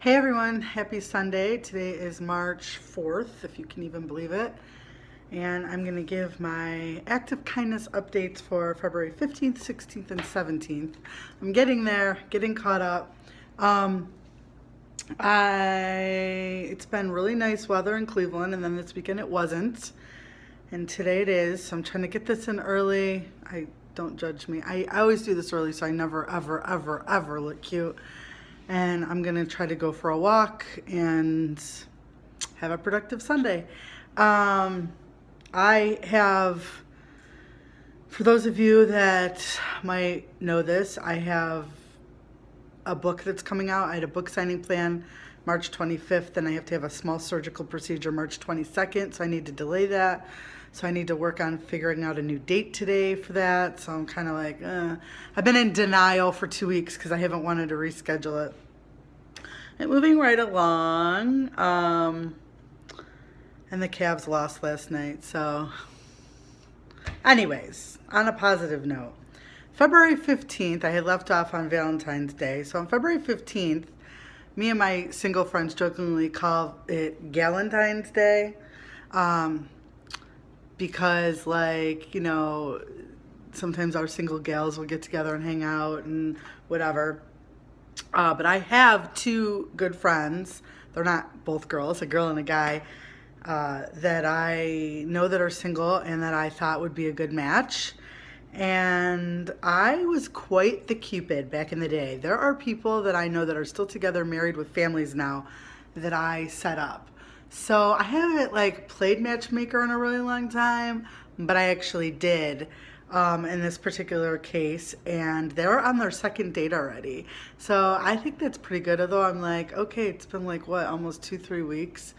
Hey everyone, happy Sunday. Today is March 4th, if you can even believe it. And I'm going to give my act of kindness updates for February 15th, 16th, and 17th. I'm getting there, getting caught up. Um, it's been really nice weather in Cleveland, and then this weekend it wasn't. And today it is, so I'm trying to get this in early. Don't judge me. I always do this early, so I never, ever, ever, ever look cute. And I'm gonna try to go for a walk and have a productive Sunday. I have, for those of you that might know this, I have a book that's coming out. I had a book signing plan March 25th, and I have to have a small surgical procedure March 22nd, so I need to delay that. So I need to work on figuring out a new date today for that. So I'm kind of like, I've been in denial for 2 weeks because I haven't wanted to reschedule it. And moving right along, and the Cavs lost last night. So anyways, on a positive note, February 15th, I had left off on Valentine's Day. So on February 15th, me and my single friends jokingly call it Galentine's Day. Because, like, you know, sometimes our single gals will get together and hang out and whatever. But I have two good friends. They're not both girls, a girl and a guy, that I know that are single and that I thought would be a good match. And I was quite the Cupid back in the day. There are people that I know that are still together, married with families now, that I set up. So I haven't like played matchmaker in a really long time, but I actually did in this particular case, and they were on their second date already. So I think that's pretty good. Although I'm like, okay, it's been like what, almost 2-3 weeks.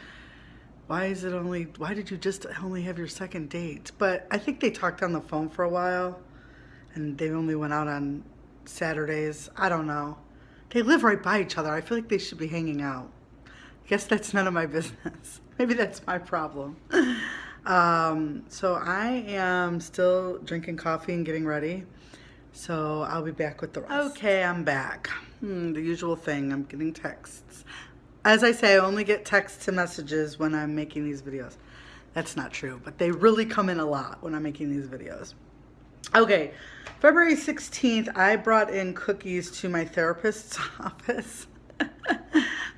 Why did you just only have your second date? But I think they talked on the phone for a while, and they only went out on Saturdays. I don't know. They live right by each other. I feel like they should be hanging out. I guess that's none of my business. Maybe that's my problem. So I am still drinking coffee and getting ready. So I'll be back with the rest. Okay, I'm back. The usual thing, I'm getting texts. As I say, I only get texts and messages when I'm making these videos. That's not true, but they really come in a lot when I'm making these videos. Okay, February 16th, I brought in cookies to my therapist's office.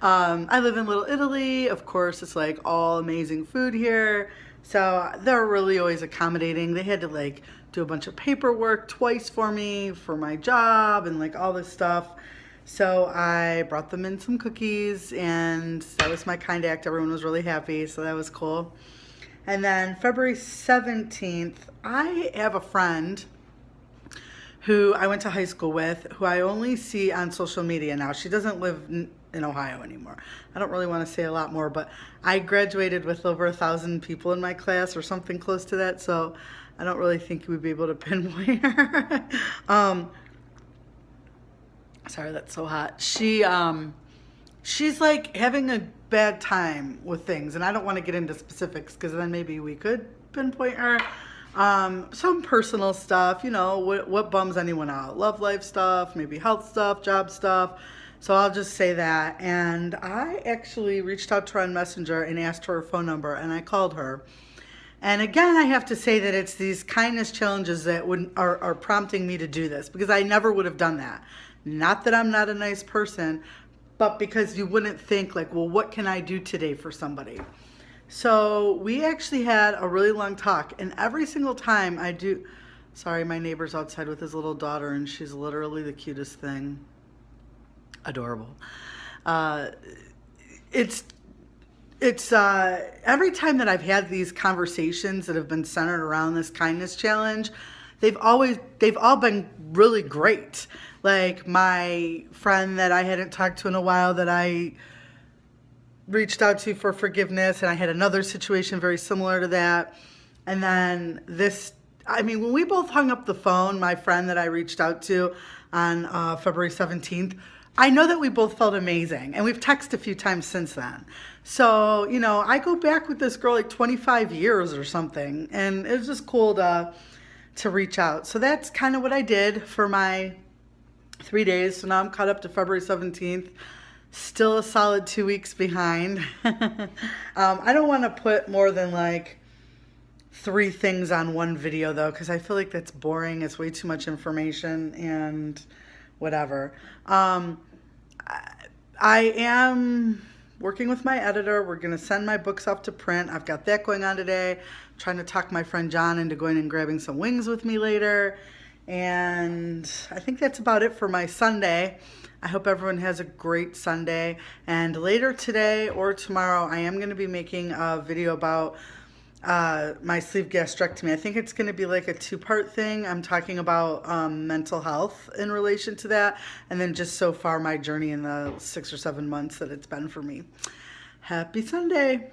I live in Little Italy. Of course, it's like all amazing food here. So they're really always accommodating. They had to like do a bunch of paperwork twice for me for my job and like all this stuff. So I brought them in some cookies, and that was my kind act. Everyone was really happy, so that was cool. And then February 17th, I have a friend who I went to high school with, who I only see on social media now. She doesn't live in Ohio anymore. I don't really want to say a lot more, but I graduated with over 1,000 people in my class or something close to that, so I don't really think we'd be able to pinpoint her. Sorry, that's so hot. She's like having a bad time with things, and I don't want to get into specifics because then maybe we could pinpoint her. Some personal stuff, you know, what bums anyone out. Love life stuff, maybe health stuff, job stuff. So I'll just say that. And I actually reached out to her on Messenger and asked her phone number, and I called her. And again, I have to say that it's these kindness challenges that are prompting me to do this, because I never would have done that. Not that I'm not a nice person, but because you wouldn't think like, well, what can I do today for somebody? So we actually had a really long talk, and every single time I do, sorry, my neighbor's outside with his little daughter, and she's literally the cutest thing. Adorable. It's every time that I've had these conversations that have been centered around this kindness challenge, they've all been really great. Like my friend that I hadn't talked to in a while that I reached out to for forgiveness, and I had another situation very similar to that. And then when we both hung up the phone, my friend that I reached out to on February 17th, I know that we both felt amazing, and we've texted a few times since then. So, you know, I go back with this girl like 25 years or something, and it was just cool to reach out. So that's kind of what I did for my 3 days. So now I'm caught up to February 17th. Still a solid 2 weeks behind. I don't want to put more than like 3 things on one video though, because I feel like that's boring. It's way too much information and whatever. I am working with my editor. We're going to send my books off to print. I've got that going on today. I'm trying to talk my friend John into going and grabbing some wings with me later. And I think that's about it for my Sunday. I hope everyone has a great Sunday. And later today or tomorrow, I am going to be making a video about my sleeve gastrectomy. I think it's going to be like a 2-part thing. I'm talking about mental health in relation to that, and then just so far my journey in the 6 or 7 months that it's been for me. Happy Sunday.